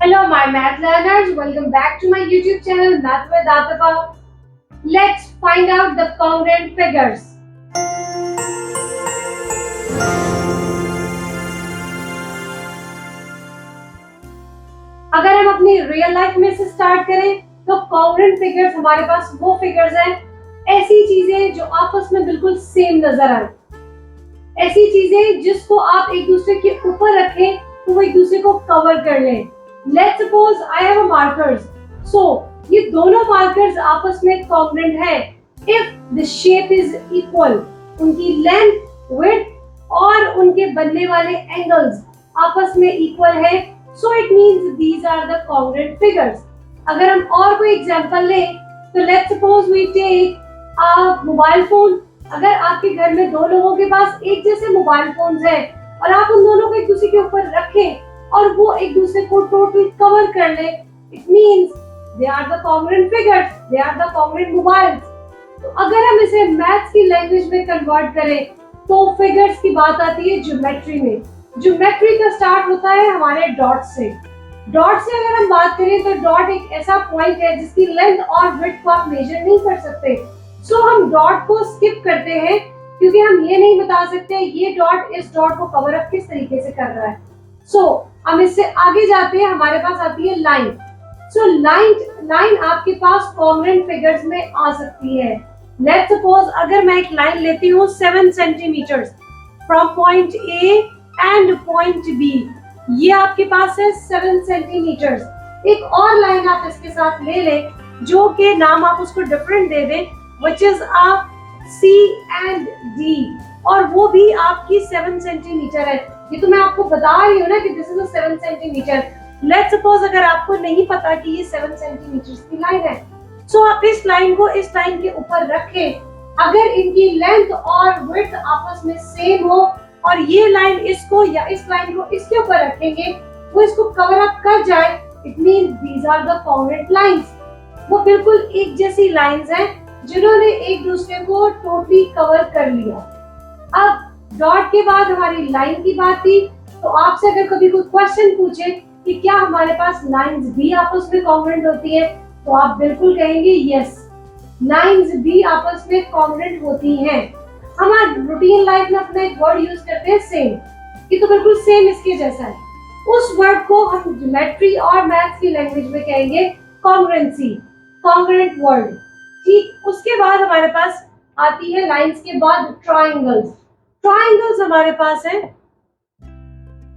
Hello, my math learners. Welcome back to my YouTube channel, Math with Atapa. Let's find out the congruent figures. अगर हम अपनी real life में से start करें तो congruent figures हमारे पास वो फिगर्स हैं, ऐसी चीजें जो आपस में बिल्कुल सेम नजर आए, ऐसी चीजें जिसको आप एक दूसरे के ऊपर रखें तो वो एक दूसरे को कवर कर लें। Let's suppose I have a markers, so ये दोनों मार्कर्स आपस में कॉन्ग्रुएंट है if the shape is equal, उनकी लेंथ, विड्थ और उनके बनने वाले एंगल्स आपस में इक्वल है, so it means these are the congruent figures. अगर हम और कोई एग्जांपल लें तो let's suppose we take a mobile phone. अगर आपके घर में दो लोगों के पास एक जैसे मोबाइल फोन्स हैं और आप उन दोनों को एक दूसरे के ऊपर रखें और वो एक दूसरे को टोटली कवर कर ले, it means they are the congruent figures, they are the congruent mobiles. तो अगर हम इसे मैथ्स की लैंग्वेज में कन्वर्ट करें तो फिगर्स की बात आती है ज्योमेट्री में। ज्योमेट्री का स्टार्ट होता है हमारे डॉट से। डॉट से अगर हम बात करें तो डॉट एक ऐसा पॉइंट है जिसकी लेंथ और विड्थ को आप मेजर नहीं कर सकते, सो हम डॉट को स्किप करते हैं क्योंकि हम ये नहीं बता सकते ये डॉट इस डॉट को कवर अप किस तरीके से कर रहा है। सो हम इससे आगे जाते हैं, हमारे पास आती है लाइन। सो लाइन आपके पास कॉन्ग्रुएंट फिगर्स में आ सकती है। लेट्स सपोज अगर मैं एक लाइन लेती हूँ 7 centimetres from point A and point B, ये आपके पास है 7 सेंटीमीटर्स। एक और लाइन आप इसके साथ ले लें जो कि नाम आप उसको डिफरेंट दे दें, which is a C and D, और वो भी आपकी 7 सेंटीमीटर है। ये तो मैं आपको बता रही हूँ ना कि this is a 7 centimetre. Let's suppose अगर आपको नहीं पता कि ये 7 सेंटीमीटर की लाइन है, सो आप इस लाइन को इस लाइन के ऊपर रखें। अगर इनकी लेंथ और विड्थ आपस में सेम हो और ये लाइन इसको या इस लाइन को इसके ऊपर रखेंगे, वो इसको कवर अप कर जाए, it means these are the congruent lines. वो बिल्कुल एक जैसी लाइंस हैं जिन्होंने एक दूसरे को टोटली कवर कर लिया। अब डॉट के बाद हमारी लाइन की बात थी, तो आपसे अगर कभी कोई क्वेश्चन पूछे कि क्या हमारे पास लाइंस भी आपस में कॉन्ग्रुएंट होती है, तो आप बिल्कुल कहेंगे यस, लाइंस भी आपस में कॉन्ग्रुएंट होती हैं। हम रूटीन लाइफ में अपना एक वर्ड यूज करते हैं सेम, ये तो बिल्कुल सेम इसके जैसा है। उस वर्ड को हम ज्योमेट्री और मैथ्स की लैंग्वेज में कहेंगे कॉन्ग्रुएंसी, कॉन्ग्रुएंट वर्ड। ठीक, उसके बाद हमारे पास आती है लाइंस के बाद ट्रायंगल्स। ट्रायंगल्स हमारे पास है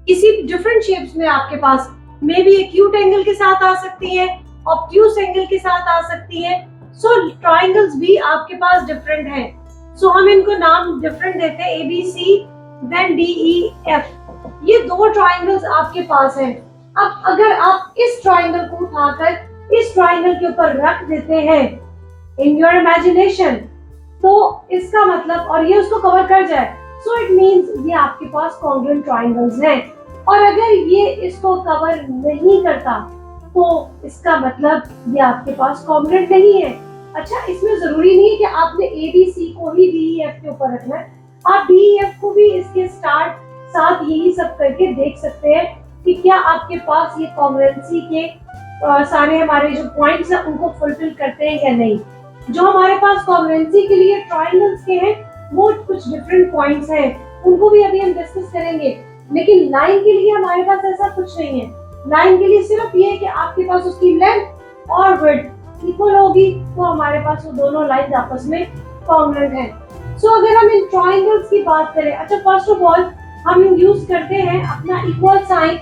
किसी डिफरेंट शेप्स में, आपके पास मे बी एक्यूट एंगल के साथ आ सकती है, ऑब्ट्यूज एंगल के साथ आ सकती है। सो ट्रायंगल्स भी आपके पास डिफरेंट है, सो हम इनको नाम डिफरेंट देते हैं, ABC देन DEF। ये दो ट्रायंगल्स आपके पास हैं। अब अगर आप इस ट्रायंगल को उठाकर इस ट्रायंगल के ऊपर रख देते हैं इन योर इमेजिनेशन, तो इसका मतलब, और ये उसको कवर कर जाए, सो इट मींस ये आपके पास कॉन्ग्रुएंट ट्रायंगल्स हैं। और अगर ये इसको कवर नहीं करता तो इसका मतलब ये आपके पास कॉन्ग्रुएंट नहीं है। अच्छा, इसमें जरूरी नहीं है कि आपने ABC को ही DEF के ऊपर रखना है, आप DEF को भी इसके स्टार्ट साथ यही सब करके देख सकते हैं कि क्या आपके पास ये कॉन्ग्रुएंसी के सारे हमारे जो पॉइंट्स हैं उनको फुलफिल करते हैं या नहीं। जो हमारे पास कॉन्ग्रुएंसी के लिए ट्रायंगल्स के हैं वो कुछ डिफरेंट पॉइंट्स हैं, उनको भी अभी हम डिस्कस करेंगे। लेकिन लाइन के लिए हमारे पास ऐसा कुछ नहीं है। लाइन के लिए सिर्फ ये है कि आपके पास उसकी लेंथ और विड्थ इक्वल होगी तो हमारे पास वो दोनों लाइंस आपस में कॉन्ग्रुएंट हैं। सो अगर हम इन ट्रायंगल्स की बात करें, अच्छा फर्स्ट ऑफ ऑल हम यूज करते हैं अपना इक्वल साइन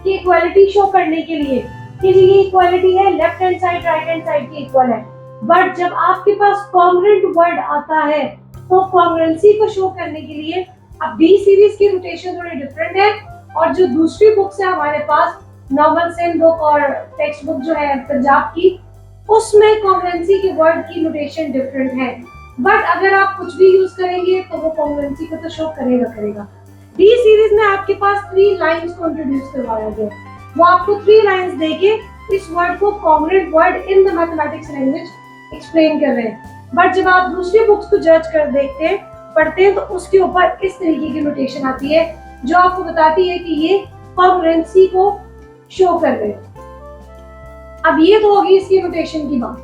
की इक्वालिटी शो करने के लिए कि ये इक्वालिटी है, left hand side right hand side की इक्वल है। बट जब आपके पास कॉन्ग्रुएंट वर्ड आता है तो कॉन्ग्रुएंसी को शो करने के लिए अब B सीरीज की नोटेशन थोड़ी डिफरेंट है, और जो दूसरी बुक्स है हमारे पास नॉर्मल सेम बुक और टेक्स्ट बुक जो है पंजाब की, उसमें कॉन्ग्रुएंसी के वर्ड की नोटेशन डिफरेंट है। बट अगर आप कुछ भी यूज करेंगे तो वो कॉन्ग्रुएंसी को तो शो करेगा। D सीरीज में आपके पास 3 लाइंस को इंट्रोड्यूस करवाया गया, वो आपको 3 लाइंस देके इस वर्ड को congruent word in the mathematics language explain कर रहे हैं। बट जब आप दूसरी बुक्स को जज कर देखते हैं, पढ़ते हैं, तो उसके ऊपर इस तरीके की नोटेशन आती है जो आपको बताती है कि ये कॉन्ग्रुएंसी को शो कर रहे हैं। अब ये तो होगी इसकी रोटेशन की बात।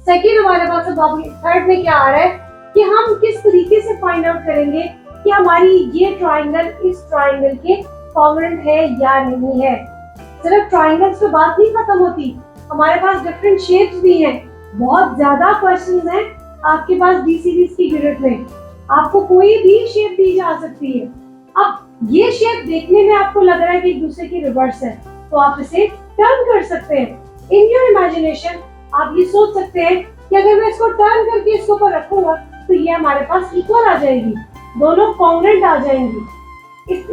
सेकेंड हमारे पास अब थर्ड में क्या आ रहा है कि हम किस तरीके से फाइंड आउट करेंगे कि हमारी ये ट्राइंगल इस ट्राइंगल के कॉन्ग्रुएंट है या नहीं है। सिर्फ ट्राइंगल्स पे बात नहीं खत्म होती, हमारे पास डिफरेंट शेप्स भी हैं। बहुत ज्यादा क्वेश्चंस हैं आपके पास डी सीरीज की यूनिट में, आपको कोई भी शेप दी जा सकती है। अब ये शेप देखने में आपको लग रहा है कि एक दूसरे की रिवर्स है, तो आप इसे टर्न कर सकते हैं। इन योर इमेजिनेशन आप ये सोच सकते हैं कि अगर मैं इसको टर्न करके इसके ऊपर रखूंगा तो ये हमारे पास इक्वल आ जाएगी, दोनों कॉन्ग्रुएंट आ जाएंगी।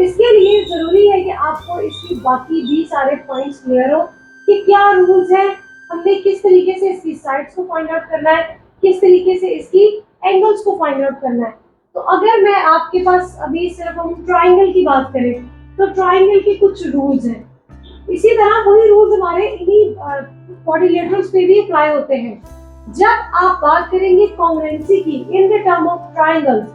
इसके लिए जरूरी है कि आपको इसकी बाकी भी सारे पॉइंट्स क्लियर हो कि क्या रूल्स है, हमने किस तरीके से इसकी साइड्स को फाइंड आउट करना है, किस तरीके से इसकी एंगल्स को फाइंड आउट करना है। तो अगर मैं आपके पास अभी सिर्फ हम ट्राइंगल की बात करें तो ट्राइंगल के कुछ रूल्स हैं। इसी तरह वही रूल्स हमारे इन्हीं क्वाड्रिलेटरल्स पे भी अप्लाई होते हैं। जब आप बात करेंगे कॉन्ग्रुएंसी की in the term of triangles,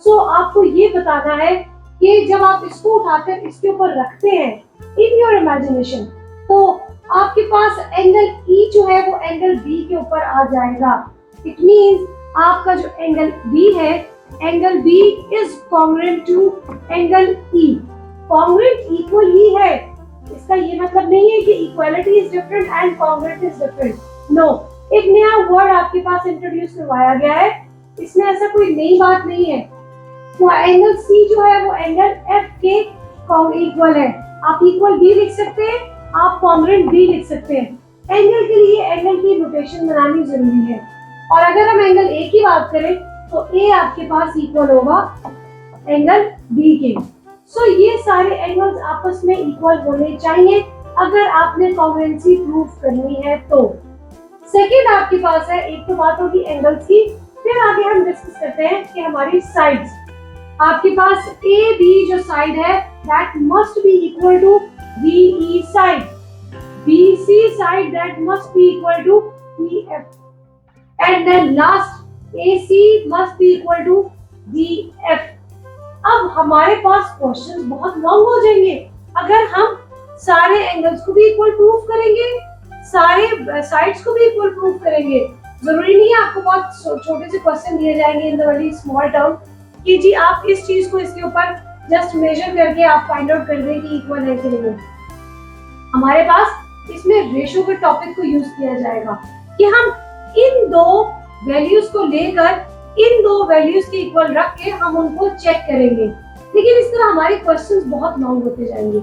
so आपको ये बताना है कि जब आप इसको उठाकर इसके ऊपर रखते हैं इन योर इमेजिनेशन, तो आपके पास एंगल ई जो है वो एंगल बी के ऊपर आ जाएगा। इट मींस आपका जो एंगल बी है, angle B is congruent to angle E. Congruent equal ही है, इसका ये मतलब नहीं है कि equality is different and congruent is different. No, एक नया वर्ड आपके पास इंट्रोड्यूस करवाया गया है, इसमें ऐसा कोई नई बात नहीं है। वो एंगल सी जो है वो एंगल एफ के इक्वल है। आप इक्वल भी लिख सकते हैं, आप कॉन्ग्रुएंट भी लिख सकते हैं। एंगल के लिए एंगल की रोटेशन बनानी जरूरी है। और अगर हम एंगल ए की बात करें तो ए आपके पास इक्वल होगा एंगल बी के। सो ये सारे एंगल्स आपस में इक्वल होने चाहिए अगर आपने कॉन्ग्रुएंसी प्रूव करनी है तो। सेकेंड आपके पास है, एक तो बात होगी एंगल्स की, फिर आगे हम डिस्कस करते हैं कि हमारी साइड्स। आपके पास ए बी जो साइड है that must be equal to B E side, B C side that must be equal to E F, and then last A C must be equal to D F. अब हमारे पास questions बहुत long हो जाएंगे अगर हम सारे angles को भी इक्वल प्रूव करेंगे, सारे साइड्स को भी इक्वल प्रूव करेंगे। जरूरी नहीं है आपको बहुत छोटे से क्वेश्चन दिए जाएंगे in the very small term कि जी आप इस चीज को इसके ऊपर जस्ट मेजर करके आप फाइंड आउट कर दें कि इक्वल है कि नहीं। हमारे पास इसमें रेशो के टॉपिक को यूज किया जाएगा कि हम इन दो वैल्यूज को लेकर इन दो वैल्यूज के इक्वल रख के हम उनको चेक करेंगे। लेकिन इस तरह हमारे क्वेश्चंस बहुत लॉन्ग होते जाएंगे,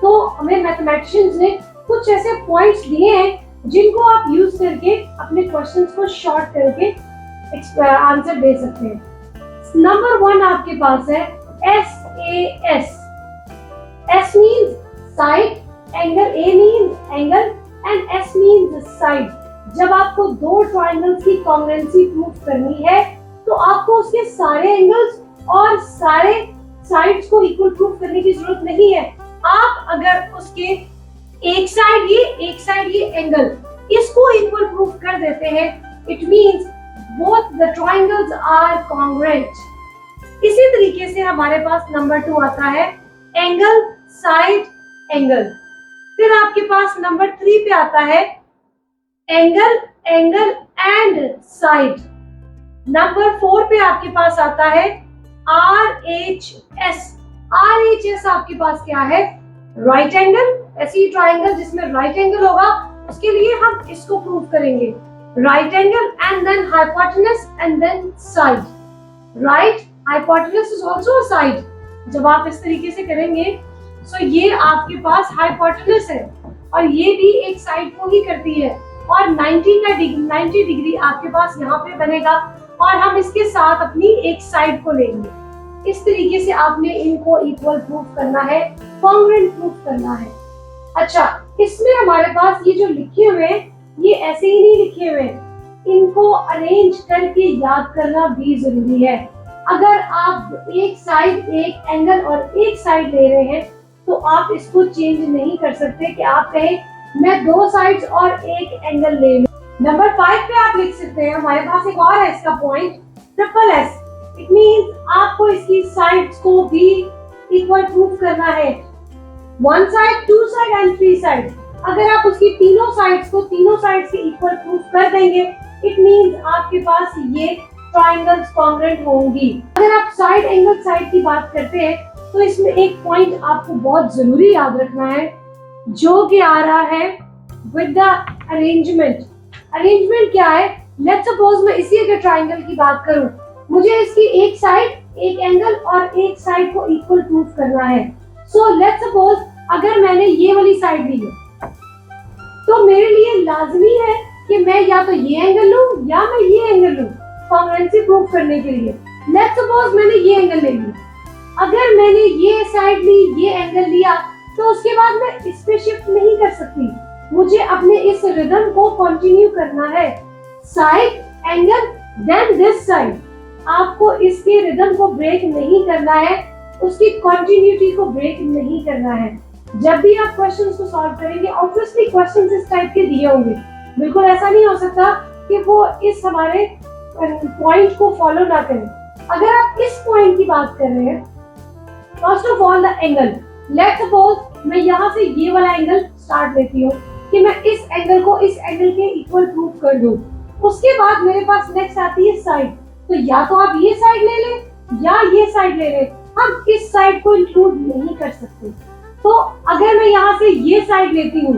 तो हमें मैथमेटिशियंस ने कुछ ऐसे पॉइंट्स दिए हैं जिनको आप यूज करके अपने क्वेश्चंस को शॉर्ट करके आंसर दे सकते हैं। नंबर 1 आपके पास है SAS। S means side, angle A means angle and S means side। जब आपको दो ट्राइंगल्स की कॉन्ग्रुएंसी प्रूव करनी है तो आपको उसके सारे एंगल्स और सारे साइड्स को इक्वल प्रूव करने की जरूरत नहीं है। आप अगर उसके एक साइड ये एंगल इसको इक्वल प्रूव कर देते हैं, it means both the triangles are congruent. इसी तरीके से हमारे पास नंबर 2 आता है एंगल साइड एंगल। फिर आपके पास नंबर 3 पे आता है angle angle and side. Number 4 पे आपके पास आता है RHS। RHS आपके पास क्या है? राइट एंगल, ऐसी ट्राइंगल जिसमें राइट एंगल होगा उसके लिए हम इसको प्रूव करेंगे, right angle and then hypotenuse and then side. Right hypotenuse is also a side. जब आप इस तरीके से करेंगे सो ये आपके पास हाइपोटेनस है और ये भी एक साइड को ही करती है और 90 डिग्री आपके पास यहाँ पे बनेगा और हम इसके साथ अपनी एक साइड को लेंगे। इस तरीके से आपने इनको इक्वल प्रूफ करना है, कॉन्ग्रुएंट प्रूफ करना है। अच्छा, इसमें हमारे पास ये जो लिखे हुए ये ऐसे ही नहीं लिखे हुए, इनको अरेंज करके याद करना भी जरूरी है। अगर आप एक साइड एक एंगल और एक साइड ले रहे हैं तो आप इसको चेंज नहीं कर सकते कि आप कहें मैं 2 साइड्स और एक एंगल ले लूं। नंबर 5 पे आप लिख सकते हैं, हमारे पास एक और है इसका point, triple S. It means आपको इसकी साइड्स को भी इक्वल प्रूफ करना है, 1 साइड 2 साइड एंड 3 साइड। अगर आप उसकी तीनों साइड्स को तीनों साइड्स के इक्वल प्रूफ कर देंगे, इट मींस आपके पास ये ट्रायंगल्स कॉन्ग्रुएंट होंगी। अगर आप साइड एंगल साइड की बात करते हैं तो इसमें एक पॉइंट आपको बहुत जरूरी याद रखना है, जो कि आ रहा है विद द अरेंजमेंट। अरेंजमेंट क्या है? लेट्स सपोज मैं इसी अगर ट्रायंगल की बात करूं, मुझे इसकी एक साइड, एक एंगल और एक साइड को इक्वल प्रूफ करना है। सो लेट्स सपोज अगर मैंने ये वाली साइड ली है तो मेरे लिए लाजमी है कि मैं या तो ये एंगल लूं या मैं ये एंगल लूं कॉन्ग्रुएंसी प्रूफ करने के लिए। लेट्स सपोज मैंने ये एंगल ले लिया, अगर मैंने ये साइड ली, ये एंगल लिया, तो उसके बाद मैं इस पे शिफ्ट नहीं कर सकती। मुझे अपने इस रिदम को कंटिन्यू करना है, side angle then this side. आपको इसके रिदम को ब्रेक नहीं करना है, उसकी कंटिन्यूटी को ब्रेक नहीं करना है। जब भी आप क्वेश्चंस को सॉल्व करेंगे, ऑब्वियसली क्वेश्चंस इस टाइप के दिए होंगे, बिल्कुल ऐसा नहीं हो सकता कि वो इस हमारे पॉइंट को फॉलो ना करें। अगर आप इस पॉइंट की बात कर रहे हैं, first of all the angle, let's suppose मैं यहाँ से ये वाला एंगल स्टार्ट लेती हूँ कि मैं इस एंगल को इस एंगल के इक्वल प्रूफ कर दूं। उसके बाद मेरे पास नेक्स्ट आती है साइड, तो या तो आप ये साइड ले लें या ये साइड ले लें, हम इस साइड को इंक्लूड नहीं कर सकते। तो अगर मैं यहाँ से ये साइड लेती हूँ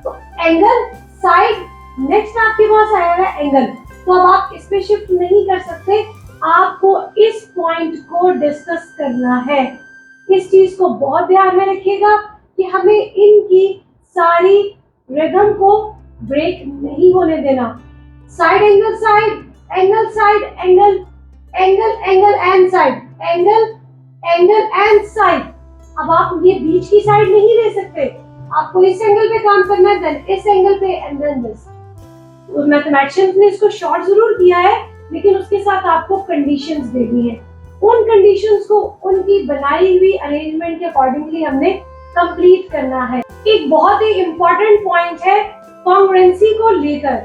तो एंगल, साइड, नेक्स्ट आपके पास आएगा एंगल, तो अब आप इस पे शिफ्ट नहीं कर सकते, आपको इस पॉइंट को डिस्कस करना है। इस चीज को बहुत ध्यान में रखिएगा कि हमें इनकी सारी रिदम को ब्रेक नहीं होने देना। Side angle side, angle side, angle angle angle and side, angle angle and side. अब आप ये बीच की साइड नहीं ले सकते, आपको इस एंगल पे काम करना है, देन इस एंगल पे एंड देन दिस। मैथमेटिशियंस ने इसको शॉर्ट जरूर किया है, लेकिन उसके साथ आपको कंडीशंस दे दी है। उन कंडीशंस को उनकी बनाई हुई अरेंजमेंट के अकॉर्डिंगली हमने कंप्लीट करना है। एक बहुत ही इंपॉर्टेंट पॉइंट है कॉन्ग्रुएंसी को लेकर।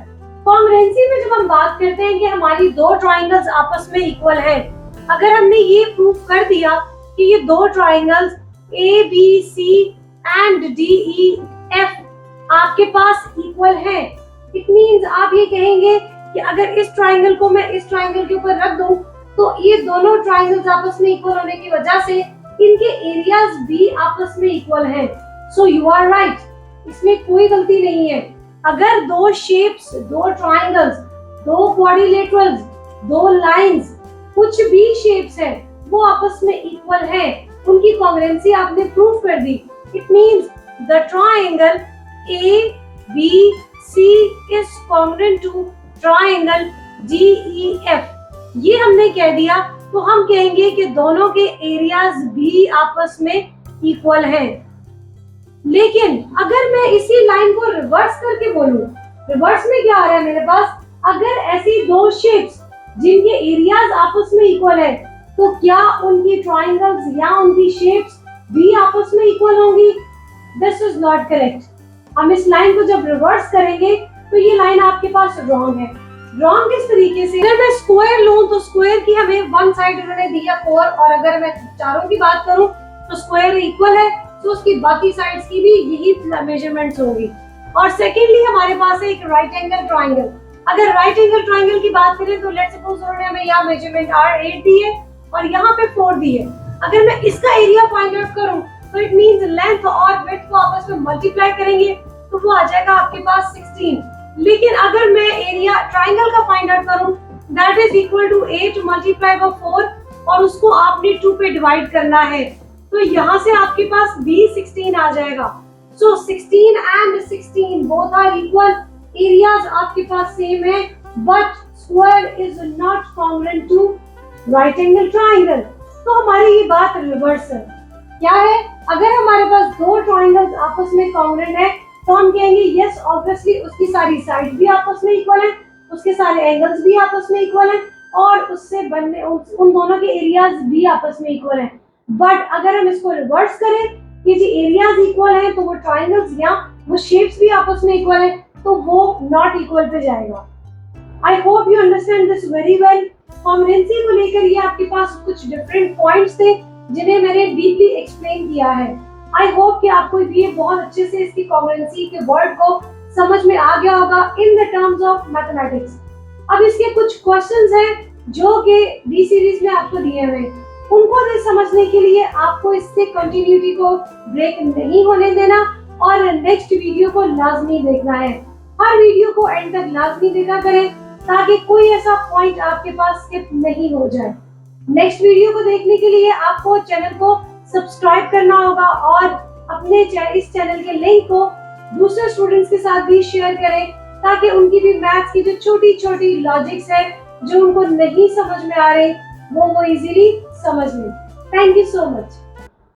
कॉन्ग्रुएंसी में जब हम बात करते हैं कि हमारी दो ट्रायंगल्स आपस में इक्वल हैं, अगर हमने ये प्रूफ कर दिया कि ये दो triangles A B C and D E F आपके पास इक्वल हैं, इट मींस आप ये कहेंगे कि अगर इस ट्रायंगल को मैं इस ट्रायंगल के ऊपर रख दूं तो ये दोनों ट्रायंगल्स आपस में इक्वल होने की वजह से इनके एरियाज भी आपस में इक्वल हैं। सो यू आर राइट, इसमें कोई गलती नहीं है। अगर दो शेप्स, दो ट्रायंगल्स, दो क्वाड्रिलेटरल्स, दो लाइंस, कुछ भी शेप्स हैं, वो आपस में इक्वल हैं, उनकी कॉन्ग्रुएंसी आपने प्रूव कर दी, it means the triangle A B C is congruent to triangle D E F. ये हमने कह दिया तो हम कहेंगे कि दोनों के एरियाज भी आपस में इक्वल हैं। लेकिन अगर मैं इसी लाइन को रिवर्स करके बोलूं, रिवर्स में क्या आ रहा है मेरे पास, अगर ऐसी दो शेप्स जिनके एरियाज आपस में इक्वल है, तो क्या उनकी ट्रायंगल्स या उनकी शेप्स भी आपस में इक्वल होंगी? This is not correct. हम इस लाइन को जब रिवर्स करेंगे तो ये लाइन आपके पास रॉन्ग है। रॉन्ग किस तरीके से? अगर मैं स्क्वायर लूं तो स्क्वायर की हमें वन साइड उन्होंने दिया 4, और अगर मैं चारों की बात करूं तो स्क्वायर इक्वल है, तो उसकी बाकी साइड्स की भी यही मेजरमेंट्स होगी। और सेकेंडली हमारे पास है एक राइट एंगल ट्रायंगल। अगर राइट एंगल ट्रायंगल की बात करें तो लेट्स सपोज उन्होंने हमें यहाँ मेजरमेंट R8 दी है और यहाँ पे 4 दी है। अगर मैं इसका एरिया फाइंड आउट करूं तो इट मींस लेंथ और विड्थ को आपस में मल्टीप्लाई करेंगे तो वो आ जाएगा आपके पास 16। लेकिन अगर मैं एरिया ट्रायंगल का फाइंड आउट करूं, that is equal to 8 multiply by 4, और उसको आपने 2 पे डिवाइड करना है, तो यहाँ से आपके पास भी 16 आ जाएगा। So 16 and 16 both are equal, areas आपके पास सेम है, but square is not congruent to right angle triangle. तो हमारी ये बात रिवर्स है। क्या है? अगर हमारे पास दो ट्रायंगल्स आपस में कॉन्ग्रुएंट है तो हम कहेंगे यस ऑब्वियसली उसकी सारी साइड भी आपस में इक्वल है, उसके सारे एंगल्स भी आपस में इक्वल है, और उससे बनने उन दोनों के एरियाज भी आपस में इक्वल है। बट अगर हम इसको रिवर्स करें कि जी एरियाज इक्वल है तो वो ट्रायंगल्स या वो शेप्स भी आपस में इक्वल है, तो वो नॉट इक्वल पे जाएगा। I hope you understand this very well. Congruency को लेकर ये आपके पास कुछ डिफरेंट पॉइंट्स थे जिन्हें मैंने डीपली एक्सप्लेन किया है। आई होप कि आपको ये बहुत अच्छे से इसकी कॉन्ग्रुएंसी के वर्ड को समझ में आ गया होगा in the terms of mathematics. अब इसके कुछ क्वेश्चंस हैं जो कि डी सीरीज में आपको दिए हुए हैं, उनको समझने के लिए आपको इससे कंटिन्यूटी को ब्रेक नहीं होने देना और नेक्स्ट वीडियो को लाजमी देखना है। हर वीडियो को एंड तक लाजमी देखा करें ताकि कोई ऐसा पॉइंट आपके पास स्किप नहीं हो जाए। नेक्स्ट वीडियो को देखने के लिए आपको चैनल को सब्सक्राइब करना होगा और अपने इस चैनल के लिंक को दूसरे स्टूडेंट्स के साथ भी शेयर करें ताकि उनकी भी मैथ्स की जो छोटी छोटी लॉजिक्स है जो उनको नहीं समझ में आ रहे वो इजीली समझ लें। Thank you so much.